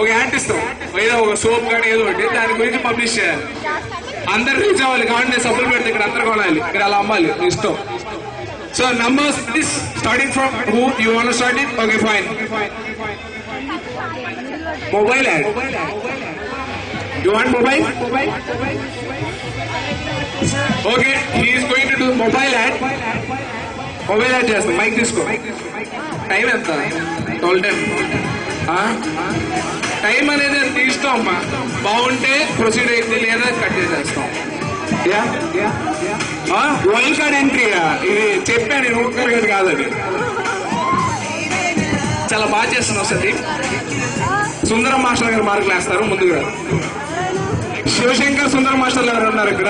ఒక యాడ్ ఇస్తాం, ఏదో ఒక సోప్ కానీ ఏదో ఒకటి, దాని గురించి పబ్లిష్ చేయాలి. అందరు రీచ్ అవ్వాలి కాబట్టి నేను సబ్బులు పెడితే ఇక్కడ అందరు కొనాలి, ఇక్కడ అలా అమ్మాలి, ఇష్టం. So numbers please, starting from who you want to start it? Okay fine. Mobile add, you want mobile? Okay, he is going to do mobile add. Mobile add చేస్తాం. మైక్ తీసుకో. టైం ఎంత? 12:10. టైం అనేది అది తీస్తాం అమ్మా, బాగుంటే proceed అయితే, లేదా కట్ చేసేస్తాం. వైల్డ్ కార్డ్ ఎంట్రీయా? ఇది చెప్పాను నేను, ఊరికలు కాదు అది. చాలా బాగా చేస్తున్నావు సతీ. సుందరం మాస్టర్ గారు మార్కులు వేస్తారు ముందుగా. శివశంకర్ సుందరం మాస్టర్ గారు ఉన్నారు ఇక్కడ.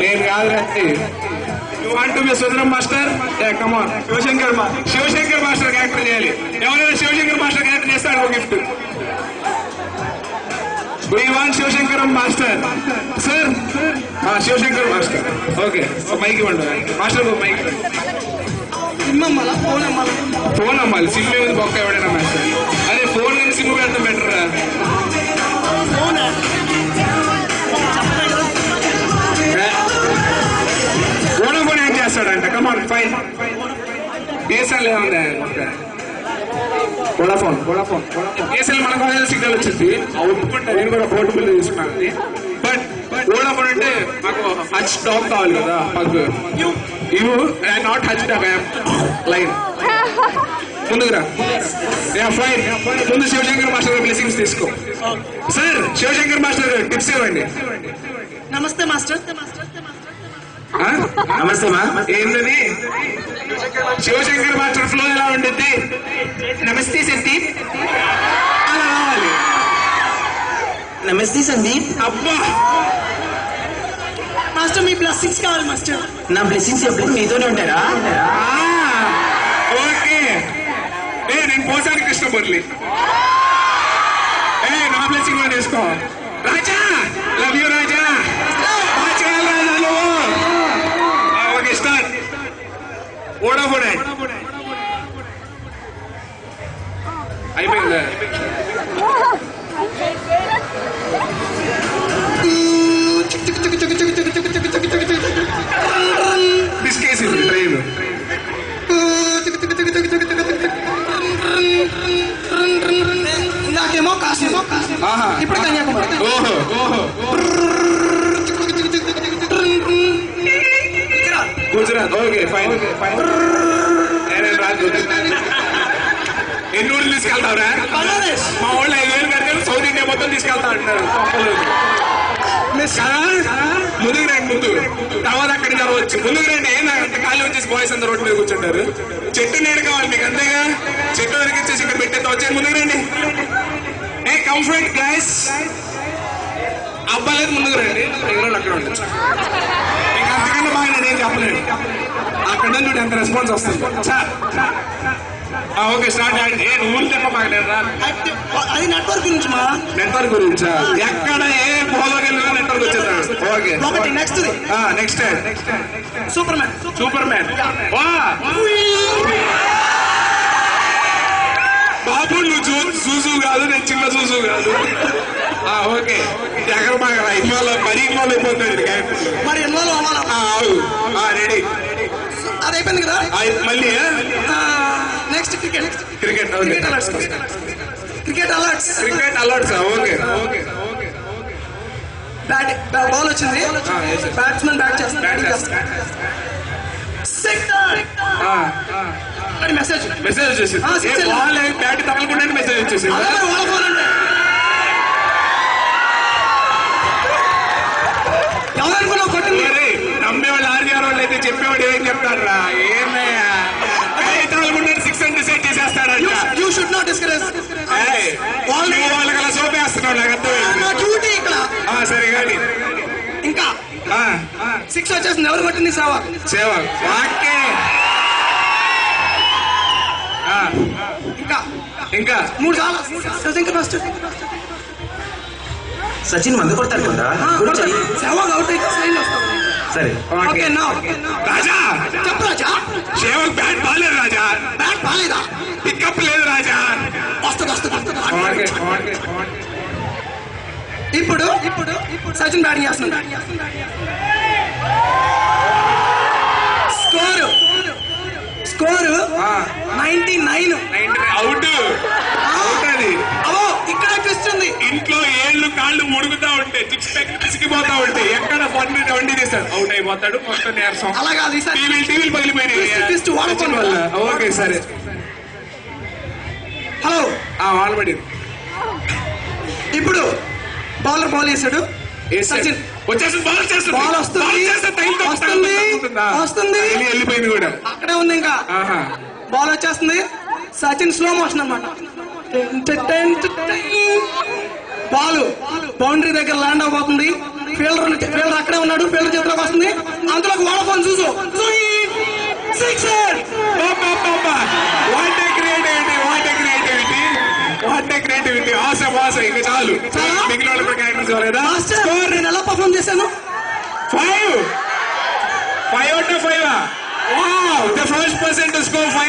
నేను కాదు రండి. You want to be Sundaram master? Come on. Shivashankar master character చేయాలి. ఎవరైనా శివశంకర్ మాస్టర్ క్యారెక్టర్ చేస్తాడు ఒక gift. We want Shivashankar master sir. Shivashankar master. Okay, mike ఇవ్వండి మాస్టర్. మైక్ ఫోన్ అమ్మాలి. సిమ్ ఏమి బొక్క ఎవడైనా మాస్టర్. అదే ఫోన్ కానీ సిమ్ పెడతాం బెటర్. ఓడోఫోన్ ఏం చేస్తాడంట? కమాన్ ఫైన్. బిఎస్ఎల్ ఏముంది? వోడాఫోన్. బిఎస్ఎల్ మన కాలేజ్ సిగ్నల్ వచ్చింది, ఒప్పుకుంటా. నేను కూడా పోర్టబుల్ తీసుకున్నాను. బట్ వోడాఫోన్ అంటే మాకు హచ్ టాక్ కావాలి కదా. మాకు ఇవు నాట్ హచ్ టాక్, లైన్. ముందుకురా. ఫైన్. ముందు శివశంకర్ మాస్టర్ బ్లెస్సింగ్స్ తీసుకో. సార్ శివశంకర్ మాస్టర్ టిప్స్ ఇవ్వండి. నమస్తే మాస్టర్. నమస్తే మా. ఏంటని శివశంకర్ మాస్టర్ ఫ్లో ఎలా ఉండిద్ది? నమస్తే సందీప్ అలా రావాలి. నమస్తే సందీప్. అబ్బా మాస్టర్ మీ బ్లెస్సింగ్స్ కావాలి మాస్టర్. నా బ్లెస్సింగ్స్ ఎప్పుడు మీతోనే ఉంటారా? ఓకే. నేను పోసాను కృష్ణమురళి. నా బ్లెస్సింగ్ లో తీసుకో. Raja love you Raja. Okay start. ఓడోఫోన్ అయిపోయిందా? తీసుకేసింది ట్రైన్. నాకేమో కాసేమో ఇప్పుడు కన్యాకుమారి. ఓహో గుజరాత్. Okay fine. రాజు ఎన్ని ఊళ్ళు తీసుకెళ్తావురా? మా వాళ్ళు 5,000 కడితే సౌత్ ఇండియా మొత్తం తీసుకెళ్తా అంటున్నారు. ముందుకు రండి, ముందు తర్వాత అక్కడికి జరగవచ్చు. ముందుకు రండి. ఏంటంటే ఖాళీ వచ్చేసి బాయ్స్ అందరూ రోడ్డు మీద కూర్చుంటారు. చెట్టు నీడ కావాలి మీకు, అంతేగా. చెట్టు వరకు వచ్చేసి ఇక్కడ పెట్టేది వచ్చేది. ముందుకు రండి. Comfort guys. అబ్బాయిలేదు ముందుకు రండి. అక్కడ ఉండొచ్చు. ఇంకా అంతకన్నా బాగా నేనేం చెప్పలేను. అక్కడ నుంచి ఎంత రెస్పాన్స్ వస్తుంది. Okay start. నువ్వు చెప్ప బాగలేదా? అది నెట్వర్క్ గురించి మా. నెట్వర్క్ గురించా? ఎక్కడ ఏ పోలోకి వెళ్ళినా నెట్వర్క్ వచ్చేస్తాడు. Okay next next superman. బాబు నువ్వు చూసు కాదు, నేను చిన్న చూసు కాదు. ఓకే ఎక్కడ బాగా ఇన్వాల్వ్ మరీ ఇన్వాల్వ్ అయిపోతుంది క్యారెక్టర్. మరి ఇన్వాల్వ్ అవ్వాలి. రెడీ. అది అయిపోయింది కదా. మళ్ళీ next cricket. Cricket alerts. Okay ball వచ్చింది, బ్యాట్స్మెన్ బ్యాట్ చేస్తాడు. మెసేజ్ వచ్చేసి బాల్ బ్యాట్ తగలకుండా మెసేజ్ వచ్చేసి. ఎవరనుకున్నావు కొట్టింది? నమ్మేవాళ్ళు ఆర్గారు వాళ్ళు అయితే చెప్పేవాడు ఏం చెప్తాడు రా? ఏమయ్యా తగలకుండా 6 అని డిసైడ్ చేసేస్తాడు. You should not discourage. వాళ్ళకి అలా సోపేస్తున్నాడు. నాకు అర్థమైంది. డ్యూటీ ఇక్కడ. సరే కానీ ఇంకా 6 వచ్చేసింది. ఎవరు కొట్టింది? సేవ. ఓకే ఇంకా 3 చాలా. శివశంకర్ మాస్టర్ సచిన్ మందు కొడతాడు కదా. సేవకు అవుట్ అయితే సైన్ వస్తాం. సరే ఓకే నౌ రాజా చెప్పు రాజా. సేవకు బ్యాట్ బాలేదు రాజా. బ్యాట్ బాలేదా? పికప్ లేదు రాజా. వస్తుందా? ఇప్పుడు సచిన్ బ్యాటింగ్ చేస్తున్నాడు. స్కోరు 99. అవుట్ అది. అవో ఇక్కడ ట్విస్ట్ ఉంది. ఇంట్లో ఏళ్ళు కాళ్ళు ముడుగుతా ఉంటే చిక్స్ ప్యాక్ పిసికిపోతా ఉంటే ఎక్కడ వండి తీస్తాడు, అవుట్ అయిపోతాడు. మొత్తం నేర్సం. అలా కాదు ఈసారి టీవీలు పగిలిపోయినాయి ట్విస్ట్ వాడుకోండి వల్ల. ఓకే సరే. హలో వాళ్ళు పడింది. ఇప్పుడు బౌలర్ బాల్ వేసాడు. సచిన్ వచ్చేసి బాల్ వస్తుంది వెళ్ళిపోయింది కూడా. అక్కడే ఉంది. ఇంకా బాల్ వచ్చేస్తుంది. సచిన్ స్లో మోషన్ అన్నమాట. బాల్ బౌండరీ దగ్గర ల్యాండ్ అవబోతుంది. ఫీల్డర్ అక్కడే ఉన్నాడు. ఫీల్డర్ చేతిలోకి వస్తుంది. అందులో వాళ్ళ ఫోన్ చూసు సిక్సర్. ఆశ ఇంకా చాలు. మిగిలిన వాళ్ళు కూడా క్యారెక్టర్స్ కాలేదా? నేను ఎలా పర్ఫార్మ్ చేశాను? 5 out of 5. Wow, the first person to score 5